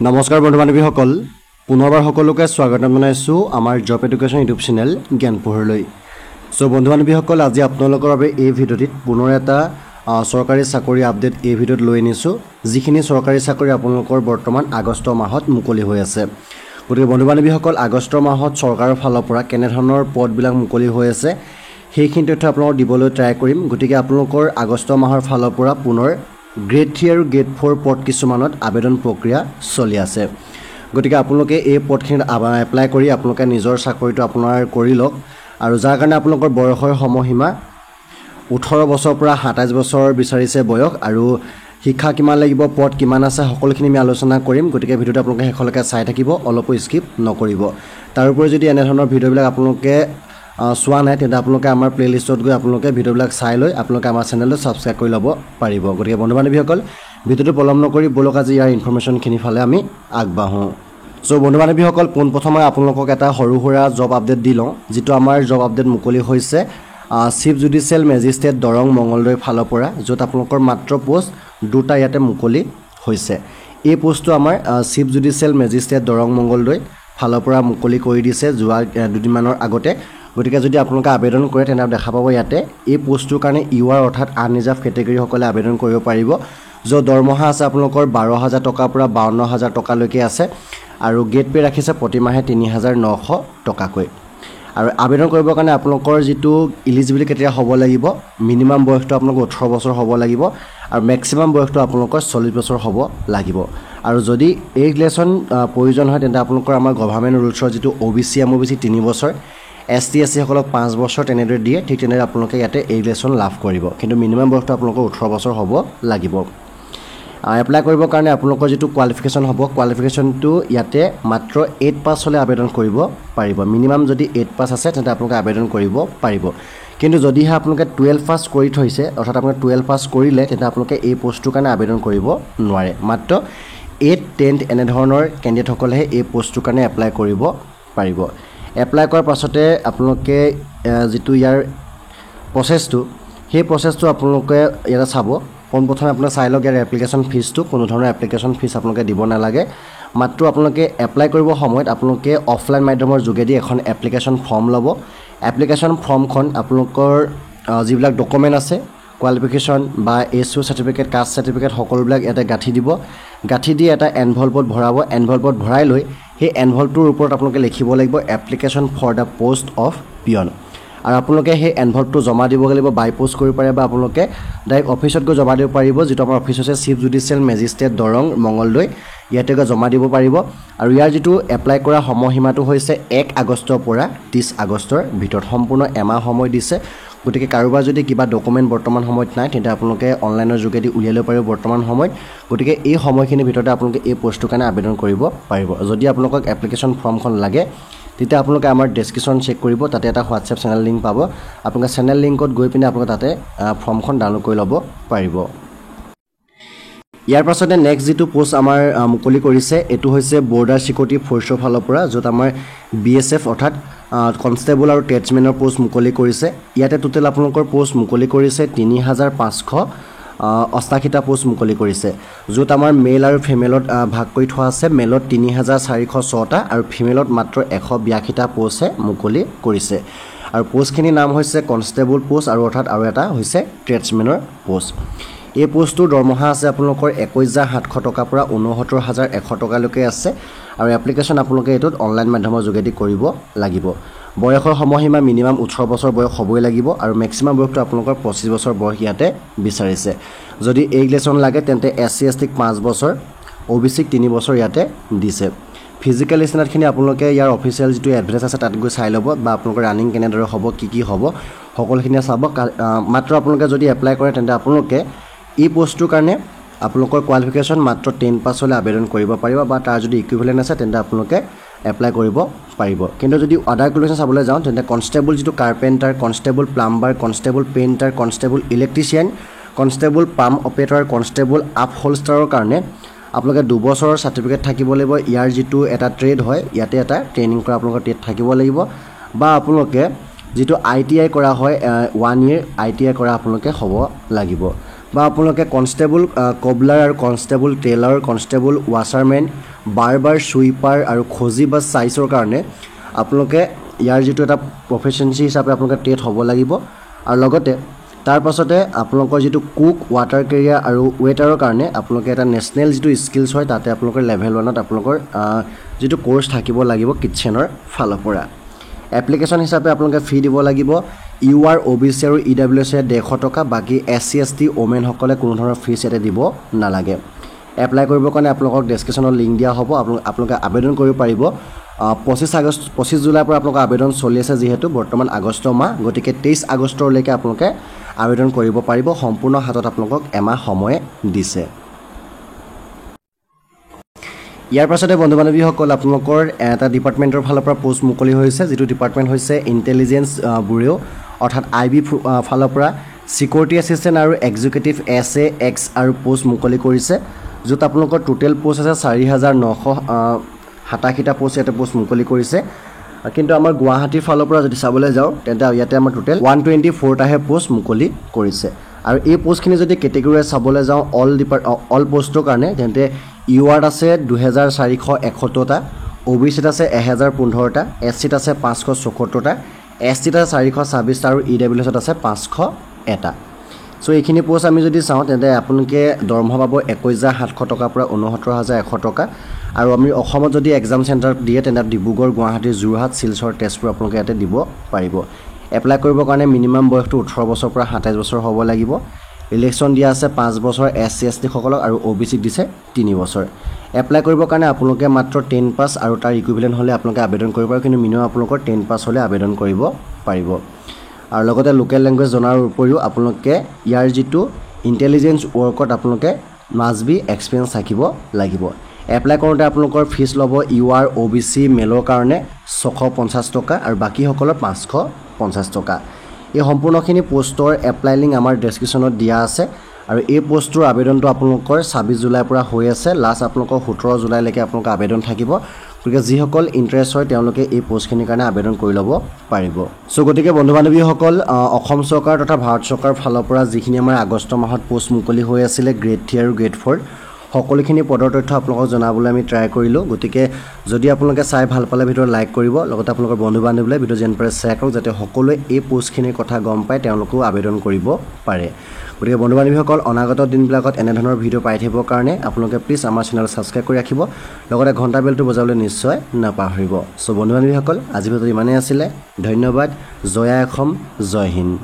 নমস্কাৰ বন্ধু বান্ধৱীসকল পুনৰবাৰ সকলোকে স্বাগতম জনাইছো আমাৰ জব এডুকেশ্যন ইউটিউব চেনেল জ্ঞানপোহৰলৈ। সো বন্ধু বান্ধৱীসকল আজি আপোনালোকৰ বাবে এই ভিডিঅ'টিত পুনৰ এটা চৰকাৰী চাকৰি আপডেট এই ভিডিঅ'ত লৈ আনিছো, যিখিনি চৰকাৰী চাকৰি আপোনালোকৰ বৰ্তমান আগষ্ট মাহত মুকলি হৈ আছে। গতিকে বন্ধু বান্ধৱীসকল আগষ্ট মাহত চৰকাৰৰ ফালৰ পৰা কেনেধৰণৰ পদবিলাক মুকলি হৈ আছে সেইখিনি তথ্য আপোনালোকক দিবলৈ ট্ৰাই কৰিম। গতিকে আপোনালোকৰ আগষ্ট মাহৰ ফালৰ পৰা পুনৰ গ্ৰেড 3 আৰু গ্ৰেড 4 পদ কিছুমানত আবেদন প্ৰক্ৰিয়া চলি আছে। গতিকে আপোনালোকে এই পদখিনিত এপ্লাই কৰি আপোনালোকে নিজৰ চাকৰিটো আপোনাৰ কৰি লওক। আৰু যাৰ কাৰণে আপোনালোকৰ বয়সৰ সময়সীমা 18 বছৰৰ পৰা 27 বছৰ বিচাৰিছে বয়স, আৰু শিক্ষা কিমান লাগিব, পদ কিমান আছে, সকলোখিনি আমি আলোচনা কৰিম। গতিকে ভিডিঅ'টো আপোনালোকে শেষলৈকে চাই থাকিব, অলপো স্কিপ নকৰিব। তাৰোপৰি যদি এনেধৰণৰ ভিডিঅ'বিলাক আপোনালোকে চোৱা নাই তেন্তে আপোনালোকে আমাৰ প্লেলিষ্টত গৈ আপোনালোকে ভিডিঅ'বিলাক চাই লৈ আপোনালোকে আমাৰ চেনেলটো ছাবস্ক্ৰাইব কৰি ল'ব পাৰিব। গতিকে বন্ধু বান্ধৱীসকল ভিডিঅ'টো পলম নকৰি বলক আজি ইয়াৰ ইনফৰমেশ্যনখিনি ফালে আমি আগবাঢ়োঁ। চ' বন্ধু বান্ধৱীসকল পোনপ্ৰথমে আপোনালোকক এটা সৰু সুৰা জব আপডেট দি লওঁ, যিটো আমাৰ জব আপডেট মুকলি হৈছে chief judicial magistrate Darrang Mangaldai ফালৰ পৰা, য'ত আপোনালোকৰ মাত্ৰ পোষ্ট দুটা ইয়াতে মুকলি হৈছে। এই পোষ্টটো আমাৰ chief judicial magistrate Darrang Mangaldai ফালৰ পৰা মুকলি কৰি দিছে যোৱা দুদিনমানৰ আগতে। গতিকে যদি আপোনালোকে আবেদন কৰে তেনে দেখা পাব ইয়াতে এই পোষ্টটোৰ কাৰণে ইউআৰ অৰ্থাৎ আনৰিজাৰ্ভ কেটেগৰীসকলে আবেদন কৰিব পাৰিব, য'ত দৰমহা আছে আপোনালোকৰ 12,000 টকাৰ পৰা 52,000 টকালৈকে আছে, আৰু গেট পে' ৰাখিছে প্ৰতিমাহে 3,900 টকাকৈ। আৰু আবেদন কৰিবৰ কাৰণে আপোনালোকৰ যিটো ইলিজিবিলিটি ক্ৰাইটেৰিয়া হ'ব লাগিব, মিনিমাম বয়সটো আপোনালোকৰ 18 বছৰ হ'ব লাগিব, আৰু মেক্সিমাম বয়সটো আপোনালোকৰ 40 বছৰ হ'ব লাগিব। আৰু যদি এই ৰিলেশ্যন প্ৰয়োজন হয় তেন্তে আপোনালোকৰ আমাৰ গভৰ্ণমেণ্ট ৰুলছৰ যিটো OBC MOBC 3 বছৰ, ST SC সকলক 5 বছৰ তেনেদৰে দিয়ে, ঠিক তেনেদৰে আপোনালোকে ইয়াতে এৰিলেশ্যন লাভ কৰিব। কিন্তু মিনিমাম বয়সটো আপোনালোকৰ 18 বছৰ হ'ব লাগিব। এপ্লাই কৰিবৰ কাৰণে আপোনালোকৰ যিটো কোৱালিফিকেশ্যন হ'ব, কোৱালিফিকেশ্যনটো ইয়াতে মাত্ৰ 8 পাছ হ'লে আবেদন কৰিব পাৰিব। মিনিমাম যদি 8 পাছ আছে তেন্তে আপোনালোকে আবেদন কৰিব পাৰিব। কিন্তু যদিহে আপোনালোকে 12 পাছ কৰি থৈছে, অৰ্থাৎ আপোনালোকে 12 পাছ কৰিলে তেন্তে আপোনালোকে এই পোষ্টটোৰ কাৰণে আবেদন কৰিব নোৱাৰে। মাত্ৰ 8, 10 এনেধৰণৰ কেণ্ডিডেটসকলেহে এই পোষ্টটোৰ কাৰণে এপ্লাই কৰিব পাৰিব। এপ্লাই কৰাৰ পাছতে আপোনালোকে যিটো ইয়াৰ প্ৰচেছটো, সেই প্ৰচেছটো আপোনালোকে ইয়াতে চাব। পোনপ্ৰথমে আপোনালোকে চাই লওক ইয়াৰ এপ্লিকেশ্যন ফিজটো, কোনো ধৰণৰ এপ্লিকেশ্যন ফিজ আপোনালোকে দিব নালাগে। মাত্ৰ আপোনালোকে এপ্লাই কৰিবৰ সময়ত আপোনালোকে অফলাইন মাধ্যমৰ যোগেদি এখন এপ্লিকেশ্যন ফৰ্ম ল'ব। এপ্লিকেশ্যন ফৰ্মখন আপোনালোকৰ যিবিলাক ডকুমেণ্ট আছে, কোৱালিফিকেশ্যন বা SO চাৰ্টিফিকেট, কাষ্ট চাৰ্টিফিকেট সকলোবিলাক ইয়াতে গাঁঠি দিব। গাঁঠি দি এটা এনভলপত ভৰাব। এনভলপত ভৰাই লৈ সেই এনভলপটোৰ ওপৰত আপোনালোকে লিখিব লাগিব application for the post of peon. আৰু আপোনালোকে সেই এনভলপটো জমা দিব লাগিব, বাই পোষ্ট কৰিব পাৰে বা আপোনালোকে ডাইৰেক্ট অফিচত গৈ জমা দিব পাৰিব, যিটো আমাৰ অফিচ হৈছে chief judicial magistrate Darrang Mangaldai, ইয়াতে গৈ জমা দিব পাৰিব। আৰু ইয়াৰ যিটো এপ্লাই কৰা সময়সীমাটো হৈছে 1 আগষ্টৰ পৰা 30 আগষ্টৰ ভিতৰত, সম্পূৰ্ণ এমাহ সময় দিছে। গতিকে কাৰোবাৰ যদি কিবা ডকুমেণ্ট বৰ্তমান সময়ত নাই তেন্তে আপোনালোকে অনলাইনৰ যোগেদি উলিয়াই ল'ব পাৰিব বৰ্তমান সময়ত। গতিকে এই সময়খিনিৰ ভিতৰতে আপোনালোকে এই পোষ্টটোৰ কাৰণে আবেদন কৰিব পাৰিব। যদি আপোনালোকক এপ্লিকেশ্যন ফৰ্মখন লাগে তেতিয়া আপোনালোকে আমাৰ ডেছক্ৰিপশ্যন চেক কৰিব, তাতে এটা হোৱাটছএপ চেনেল লিংক পাব। আপোনালোকে চেনেল লিংকত গৈ পিনে আপোনালোকে তাতে ফৰ্মখন ডাউনলোড কৰি ল'ব পাৰিব। ইয়াৰ পাছতে নেক্সট যিটো পোষ্ট আমাৰ মুকলি কৰিছে এইটো হৈছে বৰ্ডাৰ ছিকিউৰিটি ফ'ৰ্চৰ ফালৰ পৰা, য'ত আমাৰ BSF অৰ্থাৎ কনষ্টেবল আৰু টেটছমেনৰ পোষ্ট মুকলি কৰিছে। ইয়াতে টোটেল আপোনালোকৰ পোষ্ট মুকলি কৰিছে 3,588টা পোষ্ট মুকলি কৰিছে, য'ত আমাৰ মেল আৰু ফিমেলত ভাগ কৰি থোৱা আছে। মেলত 3,406টা আৰু ফিমেলত মাত্ৰ 182টা পোষ্টহে মুকলি কৰিছে। আৰু পোষ্টখিনিৰ নাম হৈছে কনষ্টেবল পোষ্ট আৰু অৰ্থাৎ আৰু এটা হৈছে ট্ৰেডছমেনৰ পোষ্ট। এই পোষ্টটোৰ দৰমহা আছে আপোনালোকৰ 21,700 টকাৰ পৰা 69,100 টকালৈকে আছে। আৰু এপ্লিকেশ্যন আপোনালোকে এইটোত অনলাইন মাধ্যমৰ যোগেদি কৰিব লাগিব। বয়সৰ সময়সীমা মিনিমাম 18 বছৰ বয়স হ'বই লাগিব, আৰু মেক্সিমাম বয়সটো আপোনালোকৰ 25 বছৰ বয়স ইয়াতে বিচাৰিছে। যদি এই ৰিলেশ্যন লাগে তেন্তে SC STক 5 বছৰ, OBCক 3 বছৰ ইয়াতে দিছে। ফিজিকেল ষ্টেণ্ডাৰ্ডখিনি আপোনালোকে ইয়াৰ অফিচিয়েল যিটো এডভাৰ্টাইজ আছে তাত গৈ চাই ল'ব, বা আপোনালোকৰ ৰানিং কেনেদৰে হ'ব, কি হ'ব সকলোখিনিয়ে চাব। মাত্ৰ আপোনালোকে যদি এপ্লাই কৰে তেন্তে আপোনালোকে এই পোষ্টটোৰ কাৰণে আপোনালোকৰ কোৱালিফিকেশ্যন মাত্ৰ 10 পাছ হ'লে আবেদন কৰিব পাৰিব, বা তাৰ যদি ইকুইভেলেণ্ট আছে তেন্তে আপোনালোকে এপ্লাই কৰিব পাৰিব। কিন্তু যদি আদাৰ কোৱালিফিকেশ্যন চাবলৈ যাওঁ তেন্তে কনষ্টেবল যিটো carpenter, constable plumber, constable painter, constable electrician, constable pump operator, constable আপ হোলষ্টাৰৰ কাৰণে আপোনালোকে 2 বছৰৰ চাৰ্টিফিকেট থাকিব লাগিব। ইয়াৰ যিটো এটা ট্ৰেড হয় ইয়াতে এটা ট্ৰেইনিং কৰা আপোনালোকৰ ট্ৰেড থাকিব লাগিব, বা আপোনালোকে যিটো ITI কৰা হয় 1 year ITI কৰা আপোনালোকে হ'ব লাগিব। বা আপোনালোকে কনষ্টেবল কবলাৰ আৰু কনষ্টেবল টেইলাৰ, কনষ্টেবল ৱাছাৰমেন বাৰ সুইপাৰ আৰু খজি বা সাইজৰ কাৰণে আপোনালোকে ইয়াৰ যেটো এটা প্ৰফেশনেন্সি হিচাপে আপোনালোকে টেট হ'ব লাগিব আৰু লগতে তাৰ পাছতে আপোনালোকৰ যেটো কুক ওয়াটাৰ কেৰিয়াৰ আৰু ওয়েটাৰৰ কাৰণে আপোনালোকে এটা নেশনেল যেটো স্কিলছ হয় তাতে আপোনালোকৰ লেভেল 1ত আপোনালোকৰ যেটো কোৰ্স থাকিব লাগিব কিচেনৰ ফালৰ পৰা এপ্লিকেশন হিচাপে আপোনালোকে ফি দিব লাগিব ইউআৰ ওবিসি আৰু ইডব্লিউএছ 150 টকা বাকি এসসি এসটি ওমেন সকলে কোনো ধৰণৰ ফিস এতে দিব নালাগে এপ্লাই কৰিবৰ কাৰণে আপোনালোকক ডেসক্ৰিপচনত লিংক দিয়া হ'ব আপোনালোকে আবেদন কৰিব পাৰিব 25 জুলাইৰ পৰা আপোনালোকৰ আবেদন চলি আছে যেহেতু বৰ্তমান আগষ্ট মাহ গতিকে 23 আগষ্টলৈকে আপোনালোকে আবেদন কৰিব পাৰিব সম্পূৰ্ণ হাতত আপোনালোকক এমাহ সময় দিছে ইয়াৰ পাছতে বন্ধু বান্ধৱীসকল আপোনালোকৰ এটা ডিপাৰ্টমেন্টৰ ফালৰ পৰা পোষ্ট মুকলি হৈছে যেটো ডিপাৰ্টমেন্ট হৈছে ইন্টেলিজেন্স ব্যুৰো অৰ্থাৎ আইবি ফালৰ পৰা সিকিউৰিটি এসিস্টেন্ট আৰু এক্সিকিউটিভ এছএএক্স আৰু পোষ্ট মুকলি কৰিছে যত আপোনালোকৰ টোটাল পোষ্ট আছে 4987 টা পোষ্ট এটা পোষ্ট মুকলি কৰিছে কিন্তু আমাৰ গুৱাহাটীৰ ফালৰ পৰা যদি চাবলৈ যাও তেন্তে ইয়াতে আমাৰ টোটাল 124 টাহে পোষ্ট মুকলি কৰিছে আৰু এই পোষ্টখিনি যদি ক্যাটেগৰি চাবলৈ যাও অল পোষ্টৰ কাৰণে তেন্তে ইউআৰ আছে 2471 টা ওবিসি আছে 1015 টা এসসি আছে 574 টা এসটি আছে 426 টা আৰু ইডব্লিউএছ আছে 501 টা সো এইখিনি পোষ্ট আমি যদি চাও তেন্তে আপোনালোকে দৰমহা পাব 21700 টকাৰ পৰা 69100 টকা আৰু আমি অসমত যদি এক্সাম সেন্টাৰ দিয়ে তেন্তে ডিব্ৰুগড় গুৱাহাটী যোৰহাট শিলচৰ তেজপুৰ আপোনালোকে ইয়াতে দিব পাৰিব এপ্লাই কৰিবৰ কাৰণে মিনিমাম বয়সটো 18 বছৰৰ পৰা 27 বছৰ হ'ব লাগিব ইলেকশন দিয়া আছে 5 বছৰ এসসি এসটি সকলক আৰু ওবিসি দিছে 3 বছৰ এপ্লাই কৰিবৰ কাৰণে আপোনালোকে মাত্ৰ 10 পাস আৰু তাৰ ইকুইভ্যালেন্ট হলে আপোনালোকে আবেদন কৰিব পাৰিব কিন্তু মিনিমাম আপোনালোকৰ 10 পাস হলে আবেদন কৰিব পাৰিব আৰু লগতে লোকেল ল্যাঙ্গুৱেজ জনাৰ উপৰিও আপোনালোকে ইয়াৰ যেটো ইন্টেলিজেন্স ওয়াৰ্কত আপোনালোকে মাষ্ট বি এক্সপেৰিয়েন্স থাকিব লাগিব এপ্লাই কৰোতে আপোনালোকৰ ফিস লব ইউআৰ ওবিসি মেলৰ কাৰণে 650 টকা আৰু বাকি সকলৰ 550 টকা এই সম্পূৰ্ণখিনি পোষ্টৰ এপ্লাই লিংক আমাৰ ডেসক্ৰিপচনত দিয়া আছে আৰু এই পোষ্টৰ আবেদনটো আপোনালোকৰ 26 জুলাইৰ পৰা হৈ আছে লাষ্ট আপোনালোকৰ 17 জুলাইলৈকে আপোনালোকৰ আবেদন থাকিব গতিকে যিসকল ইন্টাৰেষ্ট হয় তেওঁলোকে এই পোষ্টখিনিৰ কাৰণে আবেদন কৰি ল'ব পাৰিব সো গতিকে বন্ধু বান্ধৱীসকল অসম চৰকাৰ তথা ভাৰত চৰকাৰৰ ফালৰ পৰা যিখিনি আমাৰ আগষ্ট মাহত পোষ্ট মুকলি হৈ আছিল গ্ৰেড 3 আৰু গ্ৰেড 4 সকলোখিনি পদৰ তথ্য আপোনালোকক জনাবলৈ আমি ট্ৰাই কৰিলো গতিকে যদি আপোনালোকে চাই ভাল পালে ভিডিও লাইক কৰিব লগতে আপোনালোকৰ বন্ধু বান্ধৱীলৈ ভিডিও যেন পাৰে শেয়াৰ কৰক যাতে সকলোৱে এই পোষ্টখিনিৰ কথা গম পায় তেওঁলোকেও আবেদন কৰিব পাৰে গতিকে বন্ধু বান্ধৱীসকল অনাগত দিনবিলাকত এনে ধৰণৰ ভিডিও পাই থাকিবৰ কাৰণে আপোনালোকে প্লিজ আমাৰ চেনেল সাবস্ক্ৰাইব কৰি ৰাখিব লগতে ঘণ্টা বেলটো বজাবলৈ নিশ্চয় নাপাহৰিব সো বন্ধু বান্ধৱীসকল আজি ভিডিও ইমানেই আছিল ধন্যবাদ জয় অসম জয় হিন্দ